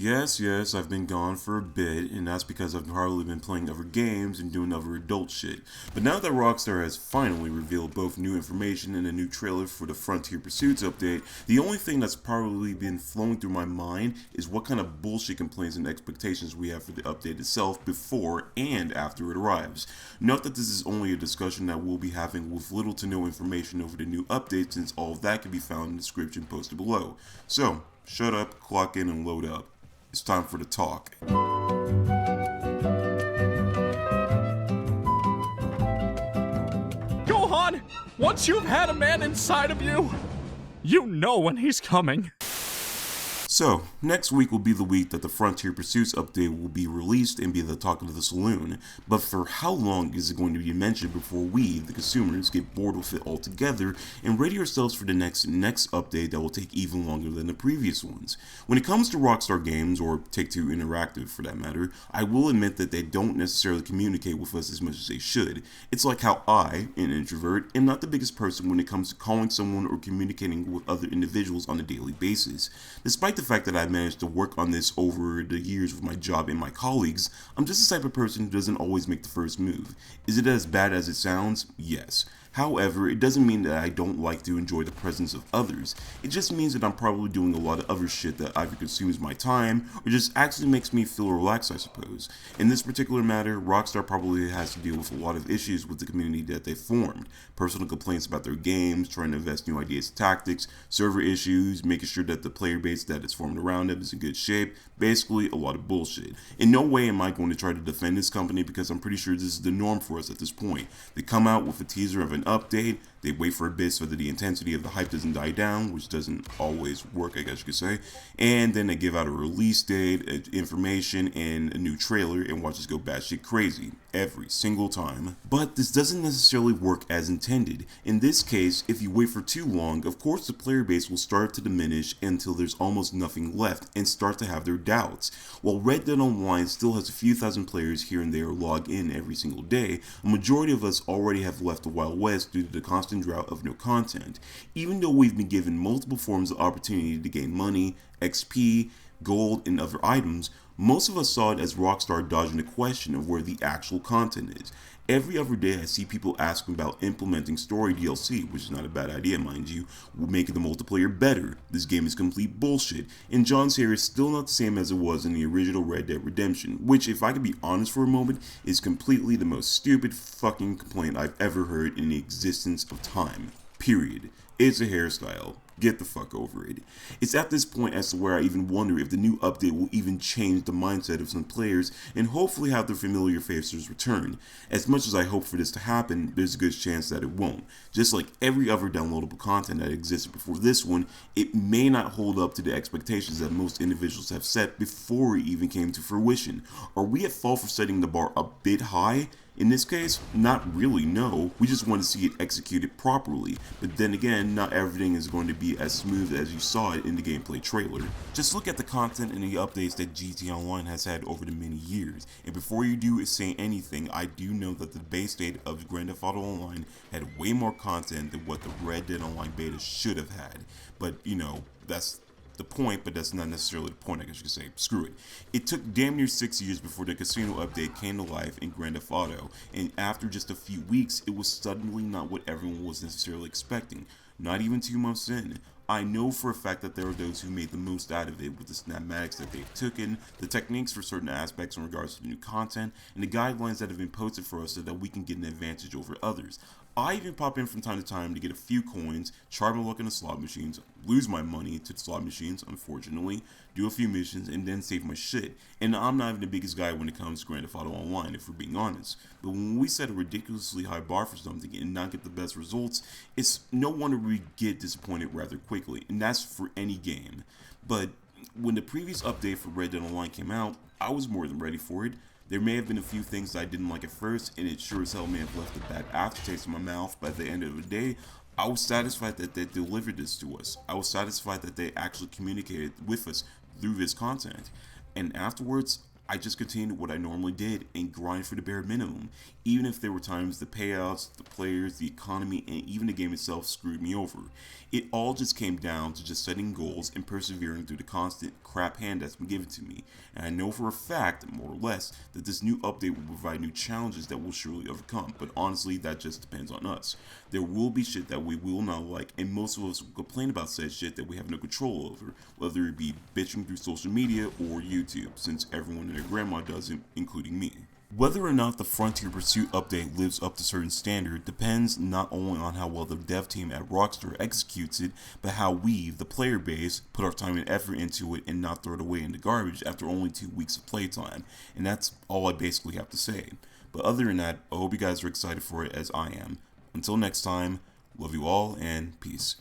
Yes, I've been gone for a bit, and that's because I've probably been playing other games and doing other adult shit. But now that Rockstar has finally revealed both new information and a new trailer for the Frontier Pursuits update, the only thing that's probably been flowing through my mind is what kind of bullshit complaints and expectations we have for the update itself before and after it arrives. Note that this is only a discussion that we'll be having with little to no information over the new update, since all of that can be found in the description posted below. So, shut up, clock in, and load up. It's time for the talk. Gohan, once you've had a man inside of you, you know when he's coming. So, next week will be the week that the Frontier Pursuits update will be released and be the talk of the saloon, but for how long is it going to be mentioned before we, the consumers, get bored with it altogether and ready ourselves for the next update that will take even longer than the previous ones? When it comes to Rockstar Games, or Take-Two Interactive for that matter, I will admit that they don't necessarily communicate with us as much as they should. It's like how I, an introvert, am not the biggest person when it comes to calling someone or communicating with other individuals on a daily basis. Despite the fact that I've managed to work on this over the years with my job and my colleagues, I'm just the type of person who doesn't always make the first move. Is it as bad as it sounds? Yes. However, it doesn't mean that I don't like to enjoy the presence of others. It just means that I'm probably doing a lot of other shit that either consumes my time or just actually makes me feel relaxed, I suppose. In this particular matter, Rockstar probably has to deal with a lot of issues with the community that they formed. Personal complaints about their games, trying to invest new ideas and tactics, server issues, making sure that the player base that is formed around them is in good shape. Basically, a lot of bullshit. In no way am I going to try to defend this company, because I'm pretty sure this is the norm for us at this point. They come out with a teaser of an update, they wait for a bit so that the intensity of the hype doesn't die down, which doesn't always work, I guess you could say, and then they give out a release date, information, and a new trailer, and watch us go batshit crazy every single time. But this doesn't necessarily work as intended. In this case, if you wait for too long, of course the player base will start to diminish until there's almost nothing left and start to have their doubts. While Red Dead Online still has a few thousand players here and there log in every single day, a majority of us already have left the Wild West due to the constant drought of no content. Even though we've been given multiple forms of opportunity to gain money, XP, gold, and other items, most of us saw it as Rockstar dodging the question of where the actual content is. Every other day I see people asking about implementing story DLC, which is not a bad idea, mind you, will make the multiplayer better. This game is complete bullshit, and John's hair is still not the same as it was in the original Red Dead Redemption, which, if I could be honest for a moment, is completely the most stupid fucking complaint I've ever heard in the existence of time. Period. It's a hairstyle. Get the fuck over it. It's at this point as to where I even wonder if the new update will even change the mindset of some players and hopefully have their familiar faces return. As much as I hope for this to happen, there's a good chance that it won't. Just like every other downloadable content that existed before this one, it may not hold up to the expectations that most individuals have set before it even came to fruition. Are we at fault for setting the bar a bit high? In this case, not really, no. We just want to see it executed properly. But then again, not everything is going to be as smooth as you saw it in the gameplay trailer. Just look at the content and the updates that GTA Online has had over the many years. And before you do say anything, I do know that the base state of Grand Theft Auto Online had way more content than what the Red Dead Online beta should have had. But, you know, that's the point, but that's not necessarily the point, I guess you could say. Screw it. It took damn near 6 years before the casino update came to life in Grand Theft Auto, and after just a few weeks, it was suddenly not what everyone was necessarily expecting. Not even 2 months in. I know for a fact that there are those who made the most out of it with the cinematics that they've taken, the techniques for certain aspects in regards to the new content, and the guidelines that have been posted for us so that we can get an advantage over others. I even pop in from time to time to get a few coins, try my luck in the slot machines, lose my money to the slot machines, unfortunately, do a few missions, and then save my shit. And I'm not even the biggest guy when it comes to Grand Theft Auto Online, if we're being honest. But when we set a ridiculously high bar for something and not get the best results, it's no wonder we get disappointed rather quickly, and that's for any game. But when the previous update for Red Dead Online came out, I was more than ready for it. There may have been a few things that I didn't like at first, and it sure as hell may have left a bad aftertaste in my mouth, but at the end of the day, I was satisfied that they delivered this to us. I was satisfied that they actually communicated with us through this content. And afterwards, I just continued what I normally did and grind for the bare minimum, even if there were times the payouts, the players, the economy, and even the game itself screwed me over. It all just came down to just setting goals and persevering through the constant crap hand that's been given to me. And I know for a fact, more or less, that this new update will provide new challenges that we'll surely overcome, but honestly, that just depends on us. There will be shit that we will not like, and most of us will complain about said shit that we have no control over, whether it be bitching through social media or YouTube, since everyone and their grandma does it, including me. Whether or not the Frontier Pursuit update lives up to certain standard depends not only on how well the dev team at Rockstar executes it, but how we, the player base, put our time and effort into it and not throw it away in the garbage after only 2 weeks of playtime. And that's all I basically have to say. But other than that, I hope you guys are excited for it as I am. Until next time, love you all and peace.